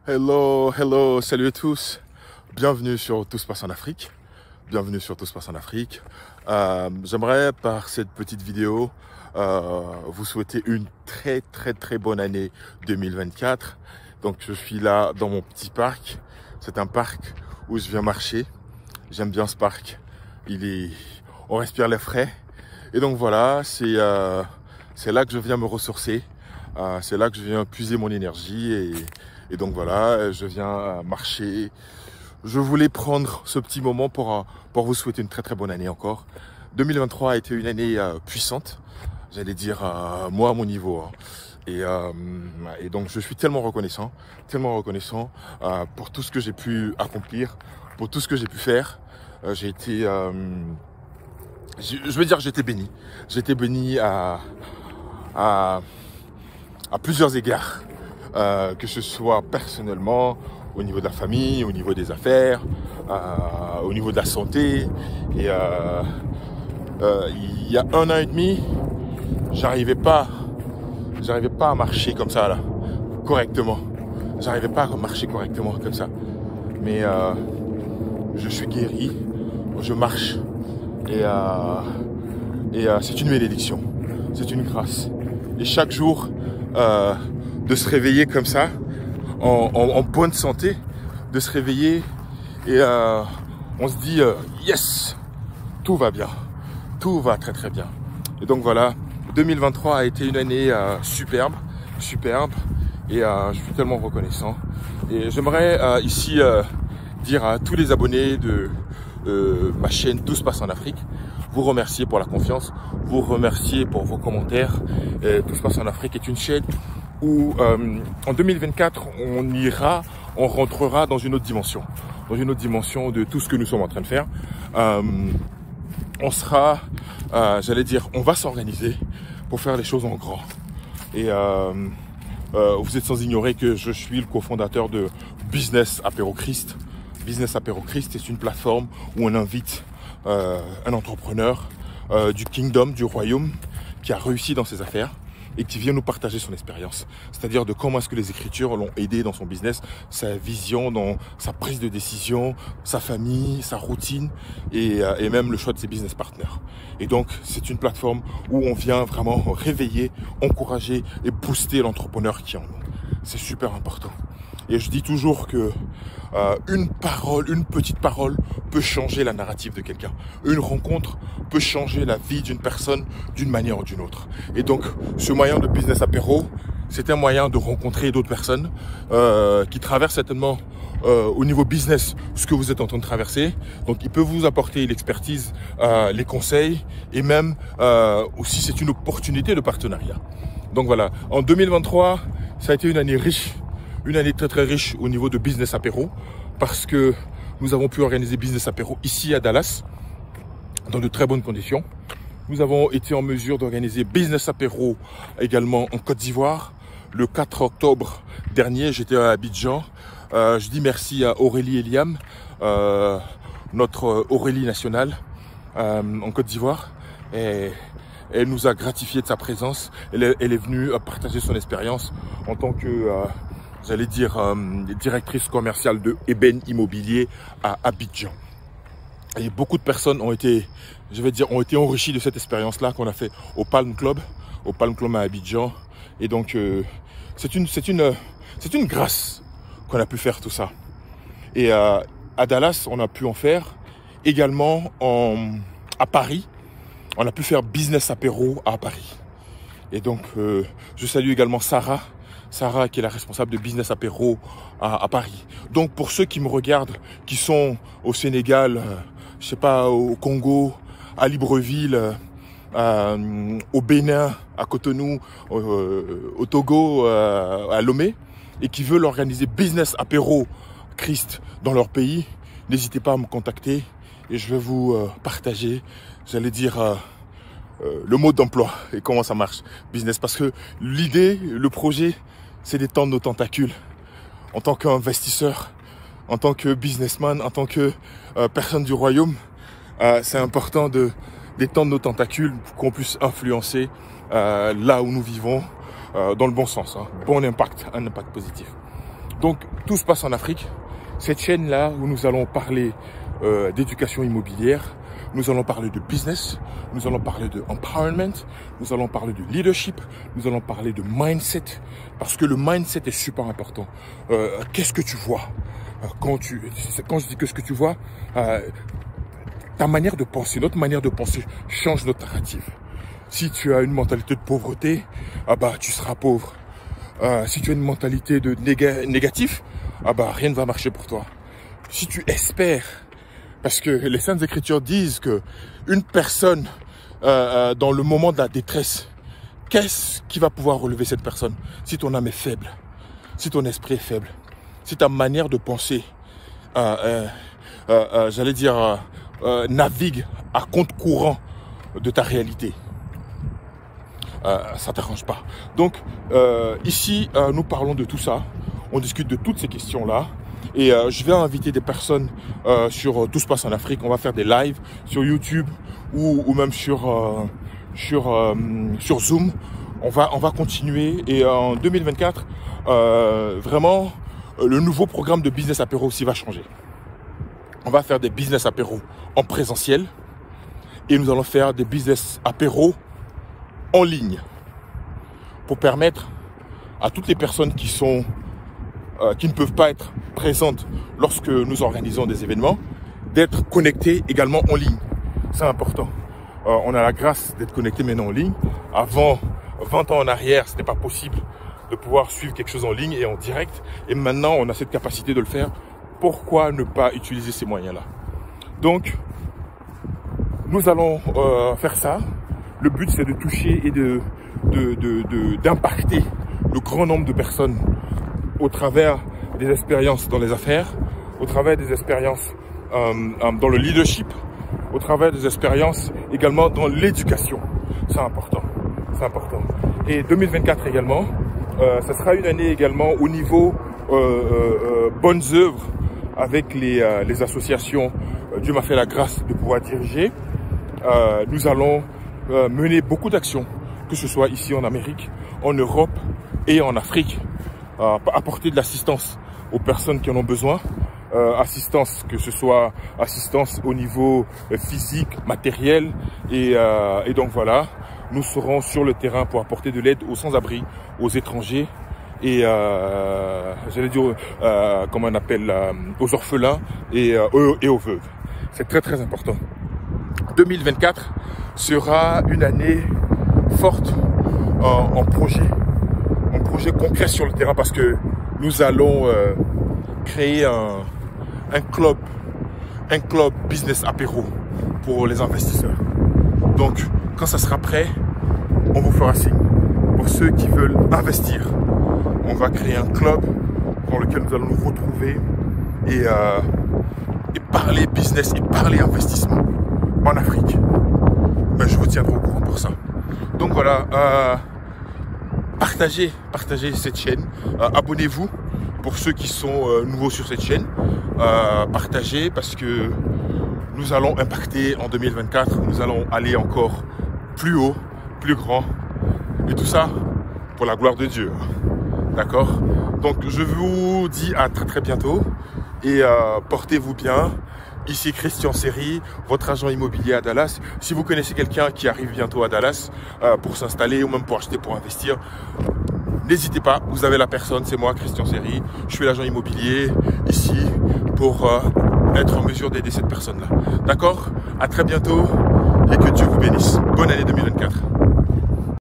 Hello, hello, salut à tous. Bienvenue sur Tout se passe en Afrique. Bienvenue sur Tout se passe en Afrique. J'aimerais par cette petite vidéo vous souhaiter une très bonne année 2024. Donc je suis là dans mon petit parc. C'est un parc où je viens marcher. J'aime bien ce parc. On respire l'air frais. Et donc voilà, c'est là que je viens me ressourcer. C'est là que je viens puiser mon énergie et donc voilà, je viens marcher. Je voulais prendre ce petit moment pour vous souhaiter une très bonne année encore. 2023 a été une année puissante, j'allais dire moi à mon niveau. Et donc je suis tellement reconnaissant pour tout ce que j'ai pu accomplir, pour tout ce que j'ai pu faire. J'ai été, je veux dire, j'ai été béni. J'ai été béni à plusieurs égards, que ce soit personnellement, au niveau de la famille, au niveau des affaires, au niveau de la santé. Et il y a 1 an et demi, j'arrivais pas à marcher comme ça là, correctement. J'arrivais pas à marcher correctement comme ça. Mais je suis guéri, je marche et c'est une bénédiction, c'est une grâce. Et chaque jour, de se réveiller comme ça, en bonne santé, de se réveiller et on se dit yes, tout va bien, tout va très bien. Et donc voilà, 2023 a été une année superbe et je suis tellement reconnaissant. Et j'aimerais ici dire à tous les abonnés de ma chaîne Tout se passe en Afrique, vous remercier pour la confiance, vous remercier pour vos commentaires. Tout se passe en Afrique est une chaîne où en 2024 on rentrera dans une autre dimension de tout ce que nous sommes en train de faire. On sera, j'allais dire, on va s'organiser pour faire les choses en grand. Et vous êtes sans ignorer que je suis le cofondateur de Business Apéro Christ. Business Apéro Christ est une plateforme où on invite un entrepreneur du kingdom, du royaume, qui a réussi dans ses affaires et qui vient nous partager son expérience. C'est-à-dire de comment est-ce que les Écritures l'ont aidé dans son business, sa vision, dans sa prise de décision, sa famille, sa routine et même le choix de ses business partners. Et donc, c'est une plateforme où on vient vraiment réveiller, encourager et booster l'entrepreneur qui en nous. C'est super important. Et je dis toujours que une petite parole peut changer la narrative de quelqu'un. Une rencontre peut changer la vie d'une personne d'une manière ou d'une autre. Et donc, ce moyen de business apéro, c'est un moyen de rencontrer d'autres personnes qui traversent certainement au niveau business ce que vous êtes en train de traverser. Donc, il peut vous apporter l'expertise, les conseils et même aussi c'est une opportunité de partenariat. Donc voilà, en 2023, ça a été une année riche. Une année très riche au niveau de Business Apéro parce que nous avons pu organiser Business Apéro ici à Dallas dans de très bonnes conditions. Nous avons été en mesure d'organiser Business Apéro également en Côte d'Ivoire. Le 4 octobre dernier, j'étais à Abidjan. Je dis merci à Aurélie et Liam, notre Aurélie nationale en Côte d'Ivoire. Et elle nous a gratifié de sa présence. Elle est venue partager son expérience en tant que j'allais dire directrice commerciale de Eben Immobilier à Abidjan. Et beaucoup de personnes ont été enrichies de cette expérience-là qu'on a fait au Palm Club à Abidjan. Et donc c'est une grâce qu'on a pu faire tout ça. Et à Dallas, on a pu en faire également à Paris. On a pu faire Business Apéro à Paris. Et donc je salue également Sarah qui est la responsable de Business Apéro à Paris. Donc pour ceux qui me regardent, qui sont au Sénégal, je sais pas, au Congo, à Libreville, au Bénin, à Cotonou, au Togo, à Lomé, et qui veulent organiser Business Apéro Christ dans leur pays, n'hésitez pas à me contacter et je vais vous partager, j'allais dire, le mode d'emploi et comment ça marche, business. Parce que l'idée, le projet, c'est d'étendre nos tentacules en tant qu'investisseur, en tant que businessman, en tant que personne du royaume. C'est important d'étendre nos tentacules pour qu'on puisse influencer là où nous vivons dans le bon sens, hein. Bon impact, un impact positif. Donc, tout se passe en Afrique. Cette chaîne-là où nous allons parler d'éducation immobilière, nous allons parler de business, nous allons parler de empowerment, nous allons parler de leadership, nous allons parler de mindset, parce que le mindset est super important. Qu'est-ce que tu vois quand je dis que ce que tu vois, ta manière de penser, notre manière de penser change notre narrative. Si tu as une mentalité de pauvreté, tu seras pauvre. Si tu as une mentalité de négatif, rien ne va marcher pour toi. Si tu espères, parce que les Saintes Écritures disent que une personne dans le moment de la détresse, qu'est-ce qui va pouvoir relever cette personne? Si ton âme est faible, si ton esprit est faible, si ta manière de penser, navigue à contre-courant de ta réalité, ça t'arrange pas. Donc ici, nous parlons de tout ça. On discute de toutes ces questions-là. Et je vais inviter des personnes sur Tout se passe en Afrique. On va faire des lives sur YouTube ou même sur Zoom. On va continuer. Et en 2024, vraiment, le nouveau programme de business apéro aussi va changer. On va faire des business apéros en présentiel et nous allons faire des business apéros en ligne pour permettre à toutes les personnes qui ne peuvent pas être présentes lorsque nous organisons des événements d'être connectées également en ligne. C'est important. On a la grâce d'être connectés maintenant en ligne. Avant 20 ans en arrière, ce n'était pas possible de pouvoir suivre quelque chose en ligne et en direct. Et maintenant, on a cette capacité de le faire. Pourquoi ne pas utiliser ces moyens-là? Donc, nous allons faire ça. Le but, c'est de toucher et d'impacter le grand nombre de personnes au travers des expériences dans les affaires, au travers des expériences dans le leadership, au travers des expériences également dans l'éducation. C'est important, c'est important. Et 2024 également, ça sera une année également au niveau bonnes œuvres avec les associations. Dieu m'a fait la grâce de pouvoir diriger. Nous allons mener beaucoup d'actions, que ce soit ici en Amérique, en Europe et en Afrique, apporter de l'assistance aux personnes qui en ont besoin, assistance, que ce soit assistance au niveau physique, matériel, et donc voilà, nous serons sur le terrain pour apporter de l'aide aux sans-abri, aux étrangers, et comment on appelle, aux orphelins et aux veuves. C'est très très important. 2024 sera une année forte en projet concret sur le terrain, parce que nous allons créer un club business apéro pour les investisseurs. Donc quand ça sera prêt, on vous fera signe. Pour ceux qui veulent investir, on va créer un club dans lequel nous allons nous retrouver et parler business et parler investissement en Afrique. Ben, je vous tiendrai au courant pour ça. Donc voilà, partagez cette chaîne, abonnez-vous pour ceux qui sont nouveaux sur cette chaîne, partagez, parce que nous allons impacter en 2024, nous allons aller encore plus haut, plus grand, et tout ça pour la gloire de Dieu. D'accord? Donc je vous dis à très très bientôt et portez-vous bien. Ici Christian Seri, votre agent immobilier à Dallas. Si vous connaissez quelqu'un qui arrive bientôt à Dallas pour s'installer ou même pour acheter, pour investir, n'hésitez pas, vous avez la personne, c'est moi Christian Seri. Je suis l'agent immobilier ici pour être en mesure d'aider cette personne-là. D'accord? À très bientôt et que Dieu